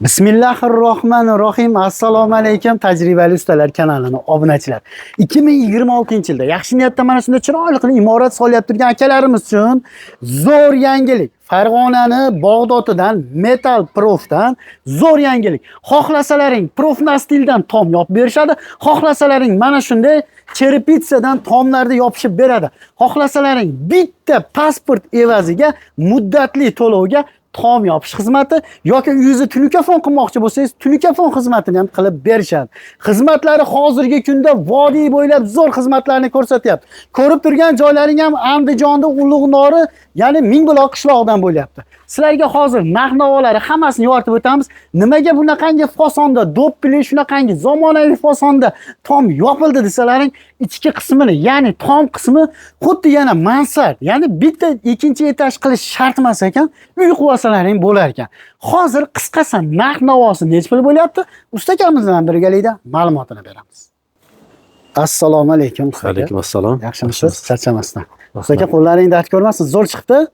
Bismillahirrohmanirrohim. Assalomu alaykum tajribali ustalar kanalining obunachilar. 2026-yilda yaxshi niyatda mana shunday chiroyli qilib imorat solyapti turgan akalarimiz uchun zo'r yangilik. Farg'onani Bog'dotidan Metal Profdan zo'r yangilik. Xohlasalaring Profnastildan tom yopib berishadi. Xohlasalaring mana shunday cherepitsadan tomlarda yopishib beradi. Xohlasalaring bitta pasport evaziga muddatli to'lovga tom yopish xizmati yoki uyingizni tunikafon qilmoqchi bo'lsangiz, tunikafon xizmatini ham qilib berishadi. Xizmatlari hozirgi kunda vodiy bo'ylab zo'r xizmatlarni ko'rsatyapti. Ko'rib turgan joylaring ham Andijonda Ulug'nori, ya'ni Mingbuloq qishlog'idan bo'lyapti. Sizlarga hozir narx-navolari hammasini yoritib o'tamiz. Nimaga bunaqangi fasonda, do'ppili shunaqangi zamonaviy fasonda tom yopildi desalaring, ichki qismini, ya'ni tom qismi xuddi yana mansard, ya'ni bitta ikkinchi etaj qilish shart emas ekan, uy quvasalaring bo'lar ekan. Hozir qisqasi narx-navosi necha pul bo'lyapti? Usta akamiz bilan birgalikda ma'lumotini beramiz. Assalomu alaykum. Alaykum assalom. Yaxshimisiz? Charchamasdan. Usta aka, qo'llaring dard ko'rmasin, zo'r chiqdi.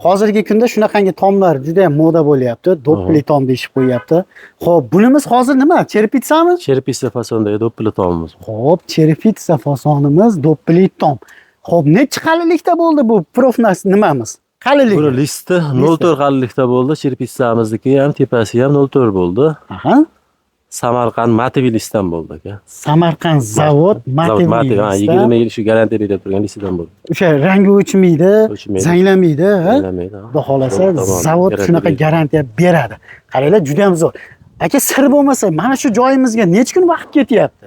Hozirgi kunda shunaqangi tomlar juda ham moda bo'lyapti. Do'ppili tom deyishib qo'yapti. Xo'p, bunimiz hozir nima? Cherepitsami? Cherepitsa fasondagi do'ppili tomimiz. Xo'p, cherepitsa fasonimiz do'ppili tom. Xo'p, necha qalilikda bo'ldi bu Profnas nimamiz? Qalilik. Buni listi 0.4 qalilikda bo'ldi. Cherepitsamizniki ham tepasi ham 0.4 bo'ldi. Aha. Samarqand Mativi listdan bo'ldi aka. Samarqand zavod Mativi. 20 yil shu garantiya berib turgan listdan bo'ldi. O'sha rangi o'chmaydi, zanglamaydi, ha? Xudo xolasa zavod shunaqa garantiya beradi. Qaranglar, juda ham zo'r. Aka, sir bo'lmasa, mana shu joyimizga necha kun vaqt ketyapti?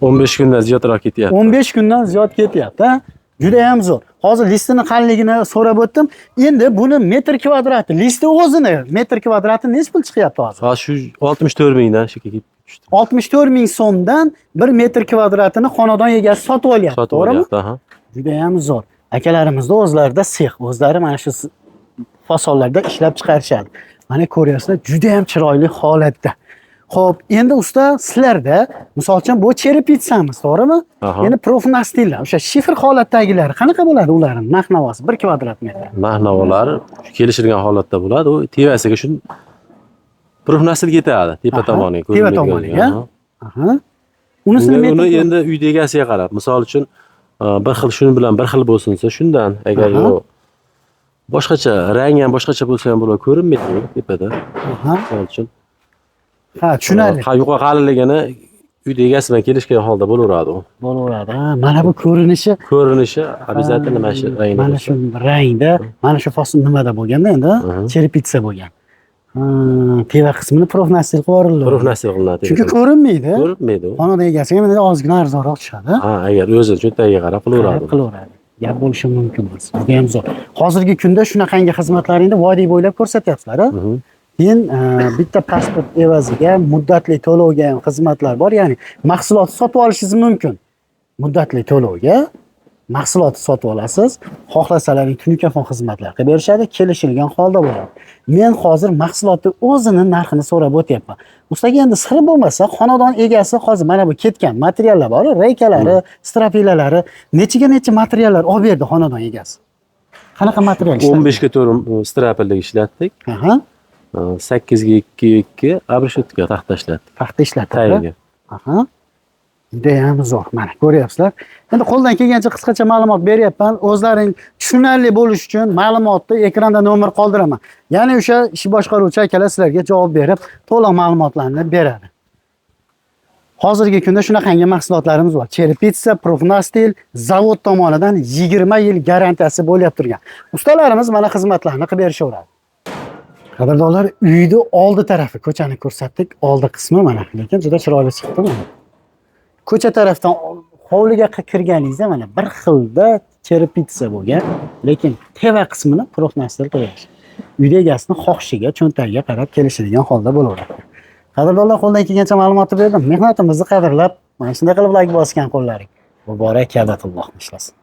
15 kundan ziyodroq ketyapti. 15 kundan ziyod ketyapti, ha? Juda ham zo'r. Hozir listini qalinligini so'rab o'tdim. Endi buni metr kvadrati, listi o'zini metr kvadrati necha pul chiqyapti hozir? Ha, shu 64 mingdan shu kelib tushdi. 64 ming so'mdan 1 metr kvadratini xonadon egasi sotib olyapti, to'g'rimi? Aha. Juda ham zo'r. Akalarimizda o'zlarida sex, o'zlari mana shu fasonlarda ishlab chiqarishadi. Mana ko'ryapsizlar, juda ham chiroyli holatda. Xo'p, endi usta, sizlarda misol uchun bu cherepitsamiz, to'g'rimi? Endi Profnastillar, o'sha shifr holatdagilari qanaqa bo'ladi ularning narx-navosi 1 kvadrat metr? Narx-navolari kelishilgan holatda bo'ladi. U tevasiga shu Profnastil ketadi, tepa tomoniga. Tepa tomoniga. Aha. Uni endi uyda egasiga qarab, misol uchun bir xil shuni bilan bir xil bo'lsinsa, shundan agar boshqacha, rangi ham boshqacha bo'lsa ham bo'lar, ko'rinmaydi tepada. Misol uchun ha, tushunarli. Yuqori qalinligini uyda egasi bilan kelishgan holda bo'laveradi u. Bo'laveradi. Mana bu ko'rinishi обязательно mana shu rangda. Mana shu rangda, mana shu fason nimada bo'lganda endi cherepitsa bo'lgan. Teva qismini Profnastil qilib yuboriladi. Profnastil qilinadi. Chunki ko'rinmaydi. Ko'rinmaydi u. Xonadon egasiga endi ozgina arzonroq tushadi. Ha, agar o'zi cho'ntagiga qarab qilaveradi. Gap bo'lishi mumkin emas. Juda ham zo'r. Hozirgi kunda shunaqangi xizmatlaringni vodiy bo'ylab ko'rsatyapsizlar, ha? Keyin bitta pasport evaziga muddatli to'lovga ham xizmatlar bor, ya'ni mahsulot sotib olishingiz mumkin. Muddatli to'lovga mahsulot sotib olasiz, xohlasalaring tunikafon xizmatlar qilib berishadi, kelishilgan holda bo'ladi. Men hozir mahsulotni o'zini narxini so'rab o'tyapman. Ustaga endi sir bo'lmasa, xonadon egasi hozir mana bu ketgan materiallar bor, reykalari, strapilalari, necha materiallar olib berdi xonadon egasi. Qanaqa material ishlatdi? 15 ga 4 strapillik ishlatdik. 8 ga 2 abrishotka taxta ishlatdik. Taxta ishlatdik. Aha. Juda ham zo'r. Mana ko'ryapsizlar. Endi qo'ldan kelgancha qisqacha ma'lumot beryapman. O'zlaring tushunarli bo'lish uchun ma'lumotni ekranda nomer qoldiraman. Ya'ni o'sha ish boshqaruvchi akalar sizlarga javob berib, to'liq ma'lumotlarni beradi. Hozirgi kunda shunaqangi mahsulotlarimiz bor. Cherepitsa, Profnastil zavod tomonidan 20 yil garantiyasi bo'lyapti turgan. Ustalarimiz mana xizmatlarni qilib berishaveradi. Qadrdonlar, uyni oldi tarafi, ko'chani ko'rsatdik, oldi qismi mana, lekin juda chiroyli chiqdi mana. Ko'cha tarafdan hovliga kirganingizda mana bir xilda cherepitsa bo'lgan, lekin teva qismini Profnastil qo'yasiz. Uyda egasining xohishiga, cho'ntagiga qarab kelishadigan holda bo'laveradi. Qadrdonlar, qo'ldan kelgancha ma'lumotni berdim. Mehnatimizni qadrlab, mana shunday qilib like bosgan qo'llaring. Muborak Kabatulloh ishlasin.